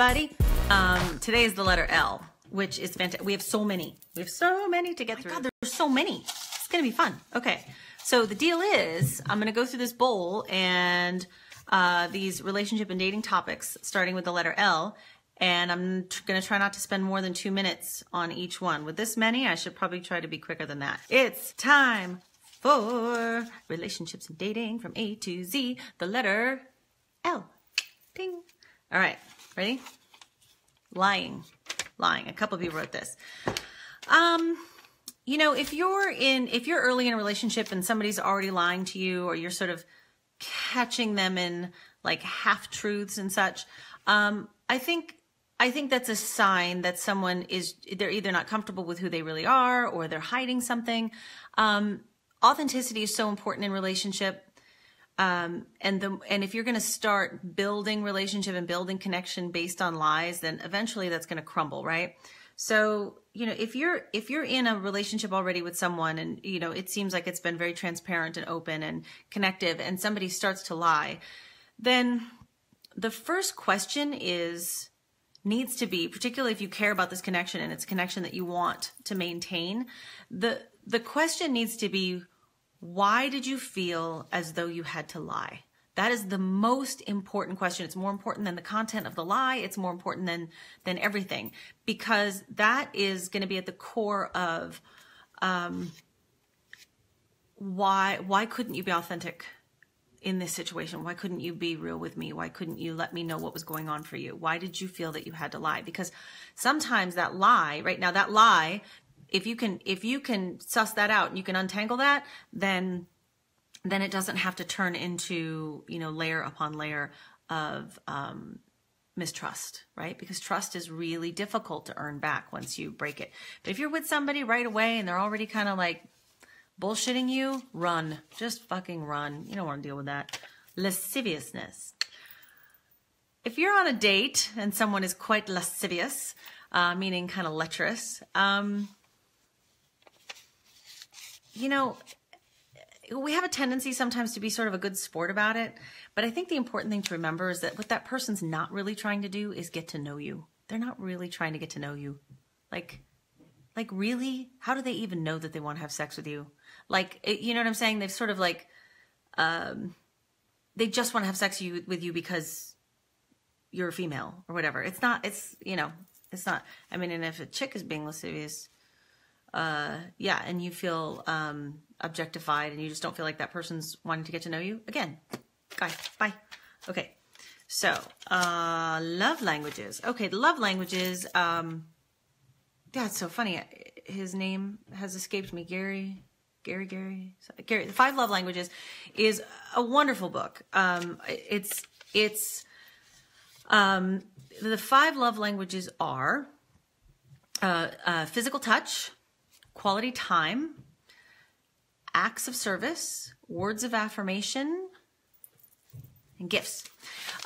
everybody. Today is the letter L, which is fantastic. We have so many. We have so many to get through. God, there's so many. It's going to be fun. Okay. So the deal is I'm going to go through this bowl and these relationship and dating topics, starting with the letter L. And I'm going to try not to spend more than 2 minutes on each one. With this many, I should probably try to be quicker than that. It's time for relationships and dating from A to Z. The letter L. Ding. All right. Ready? Lying. A couple of you wrote this. You know, if you're early in a relationship and somebody's already lying to you, or you're sort of catching them in like half truths and such, I think that's a sign that they're either not comfortable with who they really are, or they're hiding something. Authenticity is so important in relationship. And if you're going to start building relationship and building connection based on lies, then eventually that's going to crumble, right? So, you know, if you're in a relationship already with someone and, you know, it seems like it's been very transparent and open and connective, and somebody starts to lie, then the first question needs to be, particularly if you care about this connection and it's a connection that you want to maintain, the question needs to be, why did you feel as though you had to lie? That is the most important question. It's more important than the content of the lie. It's more important than everything, because that is going to be at the core of why couldn't you be authentic in this situation? Why couldn't you be real with me? Why couldn't you let me know what was going on for you? Why did you feel that you had to lie? Because sometimes that lie, right now, that lie, if you can suss that out and you can untangle that, then it doesn't have to turn into, you know, layer upon layer of mistrust, right? Because trust is really difficult to earn back once you break it. But if you're with somebody right away and they're already kind of like bullshitting you, run. Just fucking run. You don't want to deal with that. Lasciviousness. If you're on a date and someone is quite lascivious, meaning kind of lecherous, you know, we have a tendency sometimes to be sort of a good sport about it. But I think the important thing to remember is that what that person's not really trying to do is get to know you. They're not really trying to get to know you. Like really? How do they even know that they want to have sex with you? Like, you know what I'm saying? They've sort of like, they just want to have sex with you because you're a female or whatever. It's not, you know, it's not. I mean, and if a chick is being lascivious, yeah, and you feel objectified and you just don't feel like that person's wanting to get to know you, again, guy, bye. Okay, so love languages. Okay, the love languages, yeah, it's so funny. His name has escaped me. Gary. The 5 Love Languages is a wonderful book. The 5 love languages are physical touch, quality time, acts of service, words of affirmation, and gifts.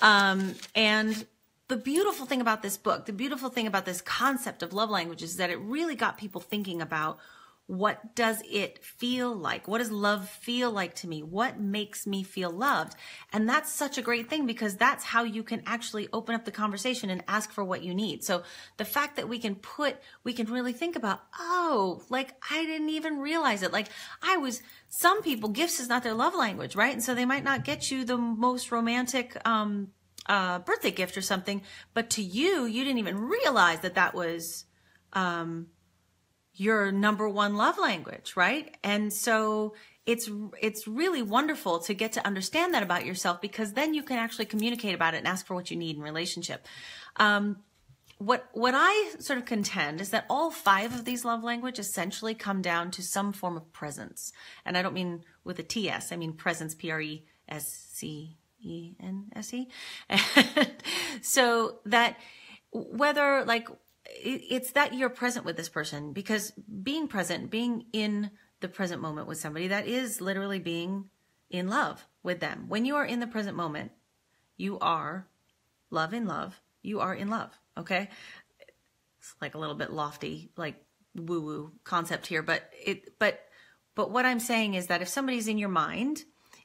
And the beautiful thing about this book, the beautiful thing about this concept of love languages, is that it really got people thinking about, what does it feel like? What does love feel like to me? What makes me feel loved? And that's such a great thing, because that's how you can actually open up the conversation and ask for what you need. So the fact that we can really think about, oh, like I didn't even realize it. Like some people, gifts is not their love language, right? And so they might not get you the most romantic, birthday gift or something, but to you didn't even realize that was, your number one love language, right? And so it's really wonderful to get to understand that about yourself, because then you can actually communicate about it and ask for what you need in relationship. What I sort of contend is that all 5 of these love languages essentially come down to some form of presence. And I don't mean with a TS, I mean presence, PRESCENSE. And so that whether like, it's that you're present with this person, because being present, being in the present moment with somebody, that is literally being in love with them. When you are in the present moment, you are in love. You are in love. Okay. It's like a little bit lofty, like woo-woo concept here, but what I'm saying is that if somebody's in your mind,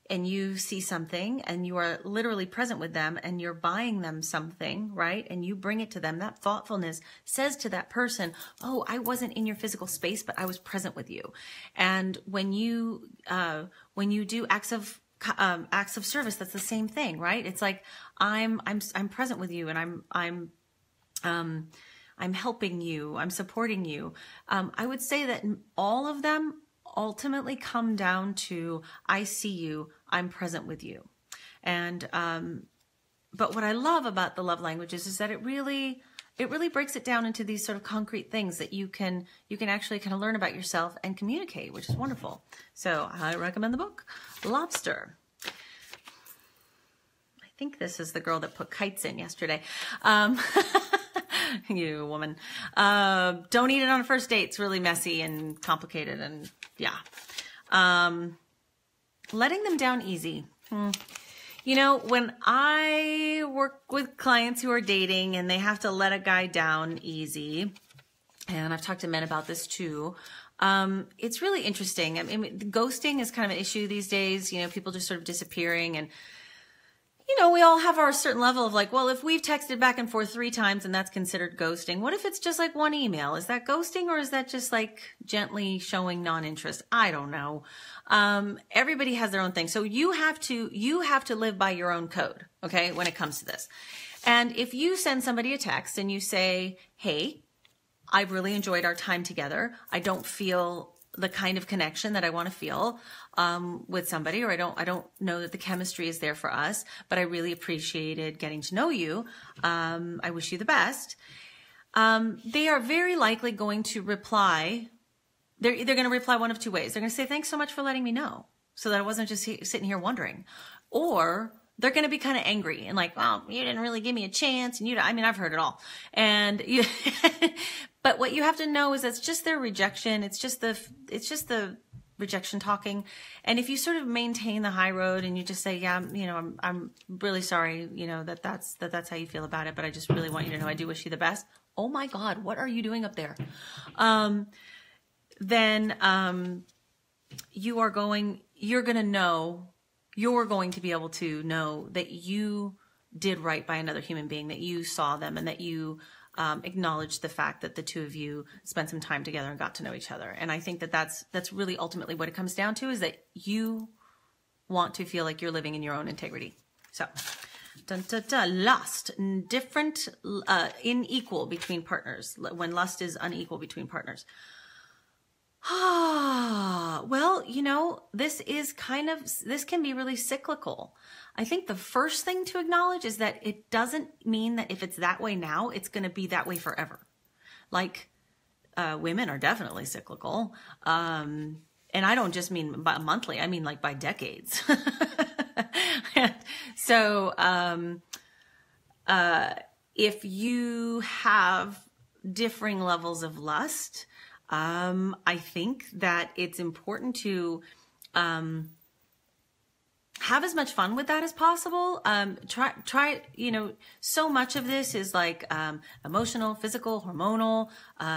you see something and you are literally present with them and you're buying them something, right? And you bring it to them, that thoughtfulness says to that person, oh, I wasn't in your physical space, but I was present with you. And when you do acts of service, that's the same thing, right? It's like, I'm present with you, and I'm helping you, I'm supporting you. I would say that all of them ultimately come down to, I see you, I'm present with you. And, but what I love about the love languages is that it really breaks it down into these sort of concrete things that you can actually kind of learn about yourself and communicate, which is wonderful. So I recommend the book, Lobster. I think this is the girl that put kites in yesterday. You woman. Don't eat it on a first date. It's really messy and complicated, and yeah. Letting them down easy. You know, when I work with clients who are dating and they have to let a guy down easy, and I've talked to men about this too, it's really interesting. I mean, ghosting is kind of an issue these days. You know, people just sort of disappearing, and you know, we all have our certain level of like, well, if we've texted back and forth 3 times and that's considered ghosting, what if it's just like 1 email? Is that ghosting, or is that just like gently showing non-interest? I don't know. Everybody has their own thing. So you have to live by your own code, okay, when it comes to this. And if you send somebody a text and you say, hey, I've really enjoyed our time together, I don't feel the kind of connection that I want to feel with somebody, or I don't know that the chemistry is there for us, but I really appreciated getting to know you. I wish you the best. They are very likely going to reply. They're either going to reply one of 2 ways. They're going to say, thanks so much for letting me know, so that I wasn't just sitting here wondering. Or they're going to be kind of angry and like, well, you didn't really give me a chance. And I mean, I've heard it all. And but what you have to know is that's just their rejection. It's just the rejection talking. And if you sort of maintain the high road and you just say, yeah, you know, I'm really sorry, you know, that's how you feel about it, but I just really want you to know I do wish you the best. Oh my God, what are you doing up there? Then you're going to be able to know that you did right by another human being, that you saw them, and that you acknowledged the fact that the 2 of you spent some time together and got to know each other. And I think that that's really ultimately what it comes down to, is that you want to feel like you're living in your own integrity. So, lust, different, unequal between partners, when lust is unequal between partners. Well, you know, this can be really cyclical. I think the first thing to acknowledge is that it doesn't mean that if it's that way now, it's going to be that way forever. Like, women are definitely cyclical. And I don't just mean by monthly, I mean like by decades. So, if you have differing levels of lust, I think that it's important to have as much fun with that as possible. Try, you know, so much of this is like emotional, physical, hormonal.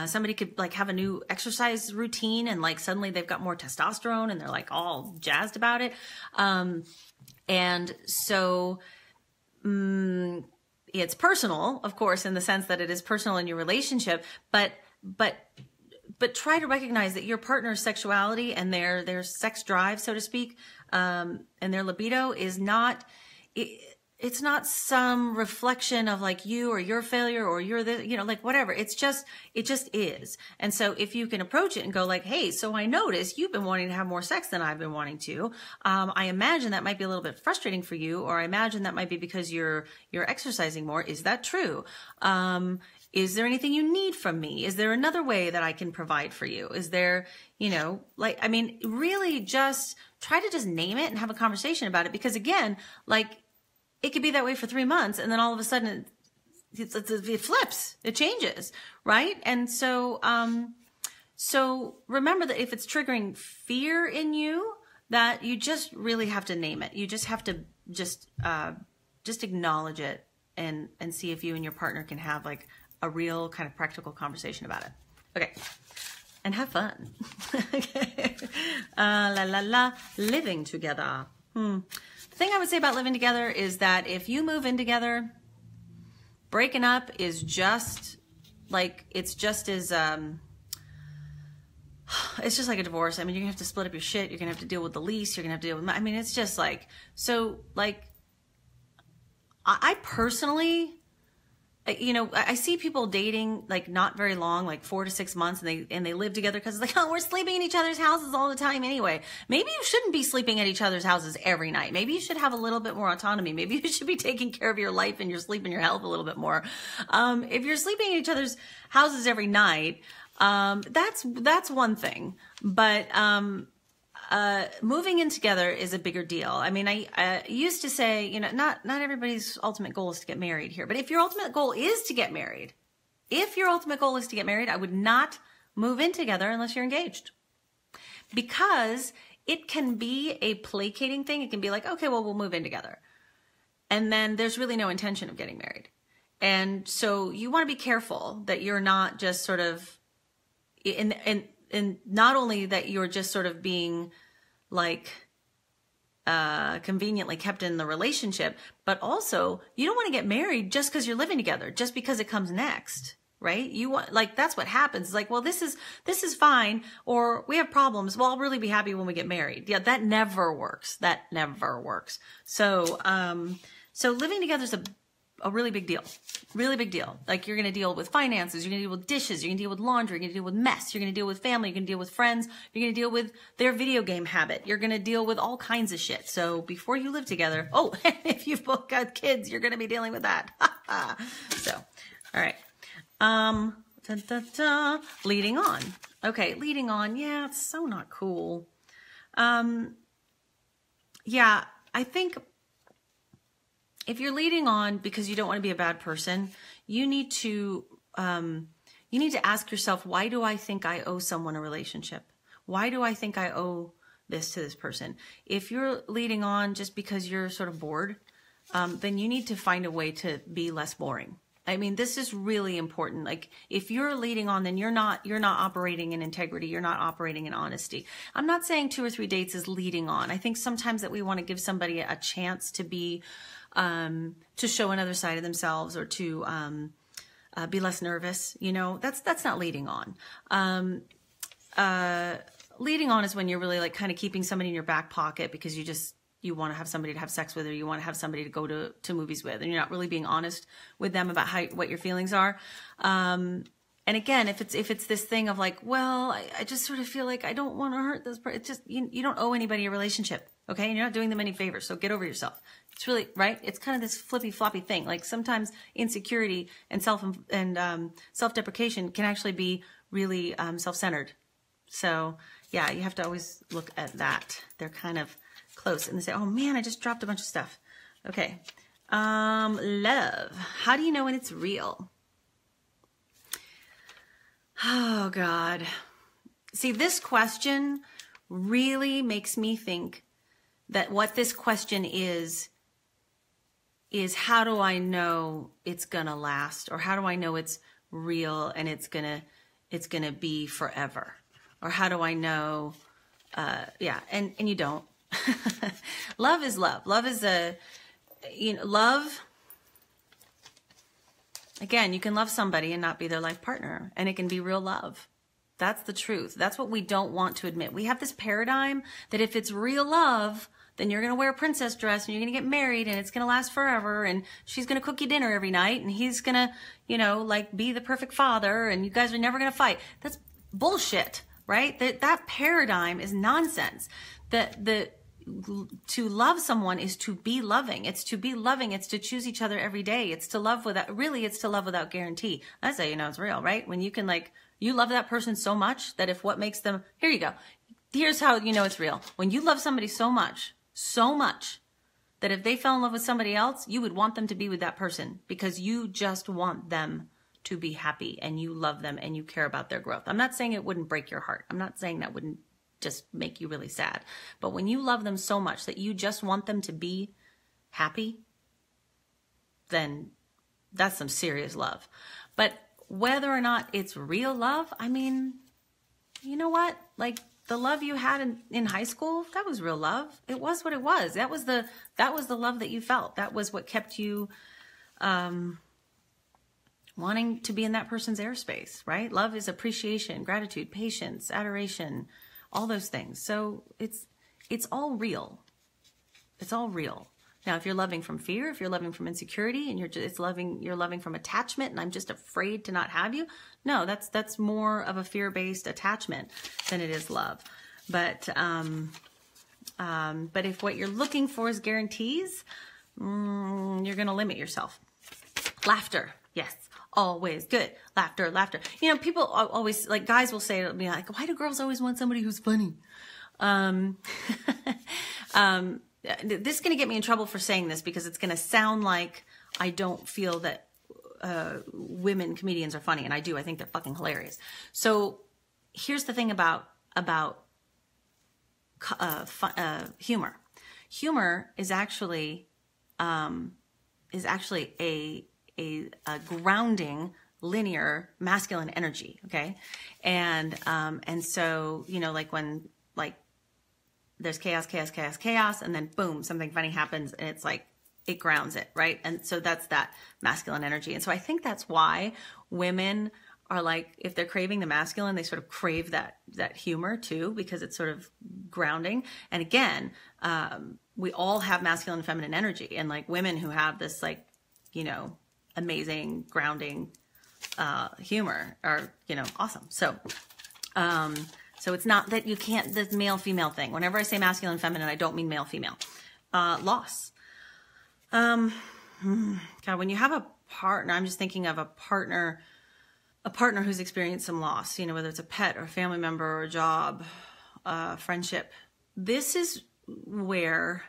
Somebody could like have a new exercise routine and like suddenly they've got more testosterone and they're like all jazzed about it. And so it's personal, of course, in the sense that it is personal in your relationship, but try to recognize that your partner's sexuality and their sex drive, so to speak, and their libido is not, it's not some reflection of like you or your failure or you're the, you know, like whatever. It just is. And so if you can approach it and go like, hey, so I noticed you've been wanting to have more sex than I've been wanting to. I imagine that might be a little bit frustrating for you, or I imagine that might be because you're exercising more. Is that true? Is there anything you need from me? Is there another way that I can provide for you? Is there, you know, like, I mean, really just try to just name it and have a conversation about it. Because again, like it could be that way for 3 months and then all of a sudden it flips, it changes, right? And so, so remember that if it's triggering fear in you, that you just really have to name it. You just have to just acknowledge it and see if you and your partner can have like a real kind of practical conversation about it. Okay. And have fun. Okay. Living together. The thing I would say about living together is that if you move in together, breaking up is just like, it's just as, it's just like a divorce. I mean, you're gonna have to split up your shit. You're gonna have to deal with the lease. You're gonna have to deal with, I mean, it's just like, so like, I personally, you know, I see people dating like not very long, like 4 to 6 months, and they live together because it's like, oh, we're sleeping in each other's houses all the time anyway. Maybe you shouldn't be sleeping at each other's houses every night. Maybe you should have a little bit more autonomy. Maybe you should be taking care of your life and your sleep and your health a little bit more. If you're sleeping in each other's houses every night, that's one thing, but moving in together is a bigger deal. I mean, I used to say, you know, not everybody's ultimate goal is to get married here, but if your ultimate goal is to get married, I would not move in together unless you're engaged, because it can be a placating thing. It can be like, okay, well, we'll move in together, and then there's really no intention of getting married. And so you want to be careful that you're not just sort of, and not only that you're just sort of being like conveniently kept in the relationship, but also you don't want to get married just because you're living together, just because it comes next, right? You want, like, that's what happens. It's like, well, this is fine, or we have problems. Well, I'll really be happy when we get married. Yeah, that never works. So, so living together is a really big deal. Really big deal. Like, you're going to deal with finances, you're going to deal with dishes, you're going to deal with laundry, you're going to deal with mess, you're going to deal with family, you're going to deal with friends, you're going to deal with their video game habit, you're going to deal with all kinds of shit. So before you live together, oh, if you've both got kids, you're going to be dealing with that. So, all right. Leading on. Okay, leading on. Yeah, it's so not cool. Yeah, I think if you're leading on because you don't want to be a bad person, you need to ask yourself, why do I think I owe someone a relationship? Why do I think I owe this to this person? If you're leading on just because you're sort of bored, then you need to find a way to be less boring. I mean, this is really important. Like, if you're leading on, then you're not operating in integrity. You're not operating in honesty. I'm not saying 2 or 3 dates is leading on. I think sometimes that we want to give somebody a chance to be, to show another side of themselves, or to be less nervous. You know, that's not leading on. Leading on is when you're really like kind of keeping somebody in your back pocket because you want to have somebody to have sex with, or you want to have somebody to go to movies with, and you're not really being honest with them about what your feelings are. And again, if it's this thing of like, well, I just sort of feel like I don't want to hurt this person. It's just, you don't owe anybody a relationship. Okay. And you're not doing them any favors. So get over yourself. It's really, right. It's kind of this flippy floppy thing. Like, sometimes insecurity and self-deprecation can actually be really, self-centered. So yeah, you have to always look at that. They're kind of close, and they say, oh man, I just dropped a bunch of stuff. Okay. Love. How do you know when it's real? Oh God. See, this question really makes me think that what this question is how do I know it's gonna last? Or how do I know it's real and it's gonna be forever? Or how do I know, yeah, and you don't. Love is love. Love is love. Again, you can love somebody and not be their life partner, and it can be real love. That's the truth. That's what we don't want to admit. We have this paradigm that if it's real love, then you're going to wear a princess dress and you're going to get married and it's going to last forever, and she's going to cook you dinner every night, and he's going to, like, be the perfect father, and you guys are never going to fight. That's bullshit, right? That paradigm is nonsense. To love someone is to be loving. It's to be loving. It's to choose each other every day. It's to love it's to love without guarantee. That's how you know it's real, right? When you can, like, you love that person so much that if what makes them, here you go. Here's how you know it's real. When you love somebody so much that if they fell in love with somebody else, you would want them to be with that person because you just want them to be happy and you love them and you care about their growth. I'm not saying it wouldn't break your heart. I'm not saying that wouldn't just make you really sad. But when you love them so much that you just want them to be happy, then that's some serious love. But whether or not it's real love, I mean, you know what? Like, the love you had in high school, that was real love. It was what it was. That was the love that you felt. That was what kept you wanting to be in that person's airspace, right? Love is appreciation, gratitude, patience, adoration, all those things. So it's all real. It's all real. Now, if you're loving from fear, if you're loving from insecurity, and you're loving from attachment, and I'm just afraid to not have you, no, that's more of a fear-based attachment than it is love. But if what you're looking for is guarantees, you're going to limit yourself. Laughter, yes, always good. Laughter, laughter. You know, people always, like, guys will say to me, like, why do girls always want somebody who's funny? This is going to get me in trouble for saying this, because it's going to sound like I don't feel that women comedians are funny, and I do. I think they're fucking hilarious. So here's the thing about humor. Humor is actually a grounding, linear masculine energy. Okay, and so, you know, like when there's chaos, and then boom, something funny happens, and it's like, it grounds it, right? And so that's that masculine energy. And so I think that's why women are like, if they're craving the masculine, they sort of crave that humor too, because it's sort of grounding. And again, we all have masculine and feminine energy, and like women who have this, like, you know, amazing grounding humor are, you know, awesome. So it's not that you can't, the male-female thing. Whenever I say masculine and feminine, I don't mean male-female. Loss. God, when you have a partner, I'm just thinking of a partner who's experienced some loss, you know, whether it's a pet or a family member or a job, friendship. This is where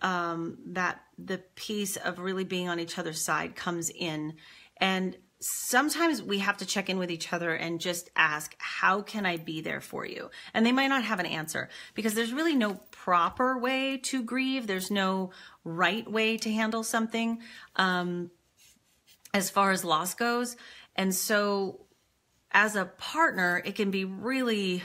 that the piece of really being on each other's side comes in. And sometimes we have to check in with each other and just ask, how can I be there for you? And they might not have an answer, because there's really no proper way to grieve. There's no right way to handle something as far as loss goes. And so as a partner, it can be really,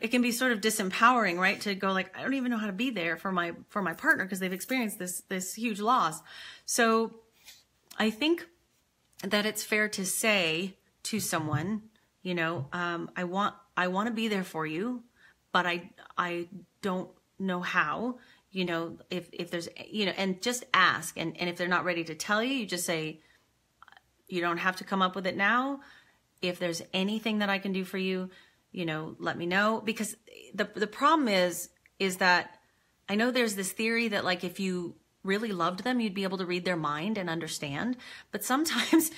it can be sort of disempowering, right? To go like, I don't even know how to be there for my partner, because they've experienced this huge loss. So I think that it's fair to say to someone, you know, I want to be there for you, but I don't know how, you know, if there's, you know, and just ask. And if they're not ready to tell you, you just say, you don't have to come up with it now. If there's anything that I can do for you, you know, let me know. Because the problem is that I know there's this theory that, like, if you really loved them, you'd be able to read their mind and understand. But sometimes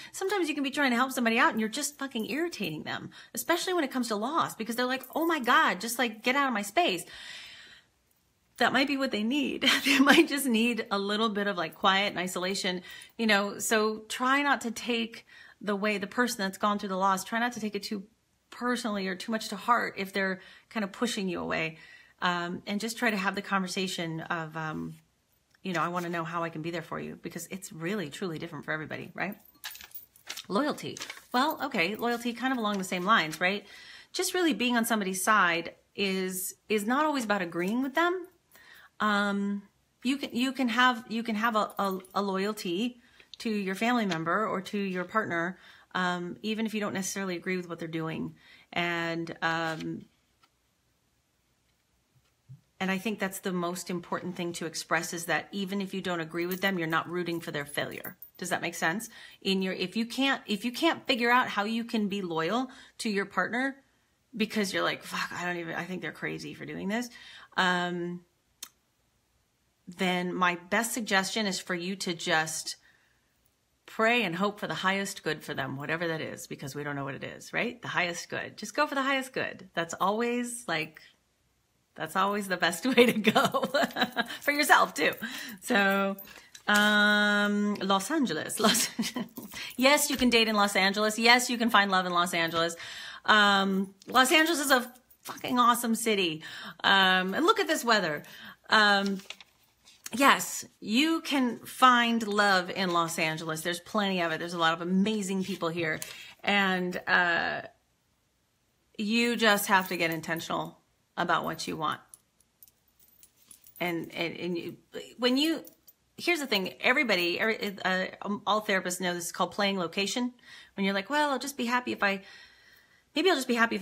you can be trying to help somebody out and you're just fucking irritating them, especially when it comes to loss, because they're like, oh my God, just like get out of my space. That might be what they need. They might just need a little bit of like quiet and isolation, you know. So try not to take the person that's gone through the loss, try not to take it too personally or too much to heart if they're kind of pushing you away. And just try to have the conversation of, you know, I want to know how I can be there for you, because it's really, truly different for everybody, right? Loyalty. Well, okay, loyalty kind of along the same lines, right? Just really being on somebody's side is not always about agreeing with them. You can have a loyalty to your family member or to your partner, even if you don't necessarily agree with what they're doing. And I think that's the most important thing to express, is that even if you don't agree with them, you're not rooting for their failure. Does that make sense? If you can't figure out how you can be loyal to your partner because you're like, fuck, I think they're crazy for doing this. Then my best suggestion is for you to just pray and hope for the highest good for them, whatever that is, because we don't know what it is, right? The highest good. Just go for the highest good. That's always the best way to go for yourself too. So, Los Angeles. Yes, you can date in Los Angeles. Yes, you can find love in Los Angeles. Los Angeles is a fucking awesome city. And look at this weather. Yes, you can find love in Los Angeles. There's plenty of it. There's a lot of amazing people here. And, You just have to get intentional about what you want. And when you, here's the thing, all therapists know this is called playing location. When you're like, well, I'll just be happy if I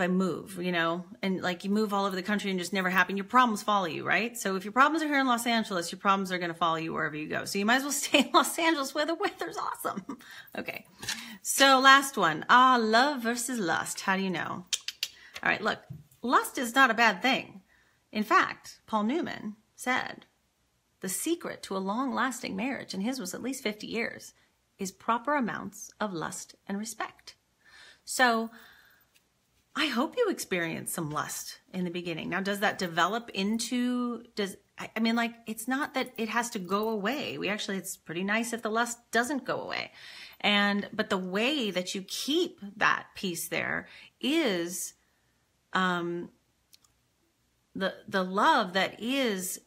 move, and like you move all over the country and just never happen. Your problems follow you, right? So if your problems are here in Los Angeles, your problems are going to follow you wherever you go. So you might as well stay in Los Angeles where the weather's awesome. Okay. So last one, love versus lust. How do you know? All right, look, lust is not a bad thing. In fact, Paul Newman said, the secret to a long-lasting marriage, and his was at least 50 years, is proper amounts of lust and respect. So I hope you experience some lust in the beginning. Now, does that develop into, it's not that it has to go away. It's pretty nice if the lust doesn't go away. But the way that you keep that piece there is the love that is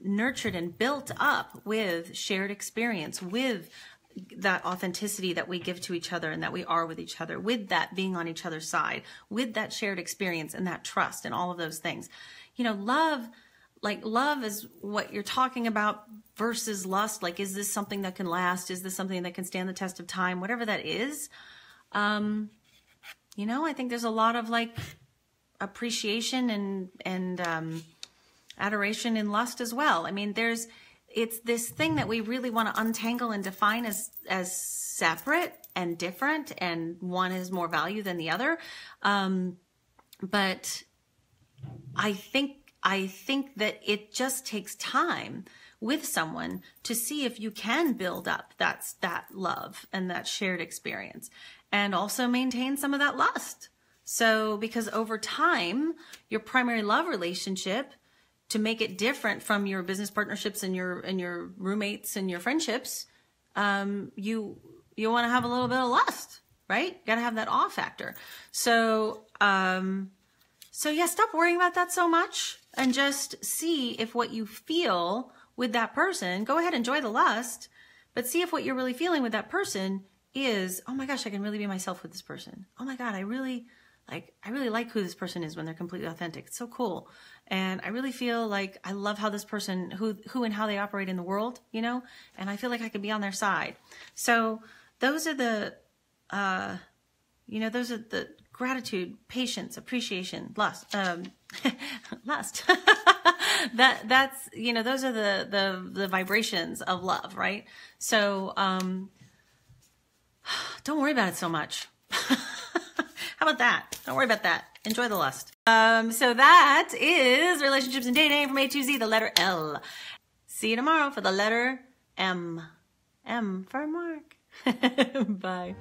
nurtured and built up with shared experience, with that authenticity that we give to each other and that we are with each other, with that being on each other's side, with that shared experience and that trust and all of those things. Love is what you're talking about versus lust. Like, is this something that can last? Is this something that can stand the test of time? Whatever that is. I think there's a lot of appreciation and adoration in lust as well. It's this thing that we really want to untangle and define as separate and different, and one is more value than the other. But I think that it just takes time with someone to see if you can build up that love and that shared experience, and also maintain some of that lust. So, because over time, your primary love relationship, to make it different from your business partnerships and your roommates and your friendships, you want to have a little bit of lust, right? You got to have that awe factor. So yeah, stop worrying about that so much and just see if what you feel with that person, go ahead, enjoy the lust, but see if what you're really feeling with that person is, oh my gosh, I can really be myself with this person. Oh my God, I really like who this person is when they're completely authentic. It's so cool. And I really feel like I love how this person, who and how they operate in the world, and I feel like I could be on their side. So those are the gratitude, patience, appreciation, lust, lust. That's, those are the vibrations of love, right? So, don't worry about it so much. How about that? Don't worry about that. Enjoy the lust. So that is relationships and dating from A to Z, the letter L. See you tomorrow for the letter M. M for Mark. Bye.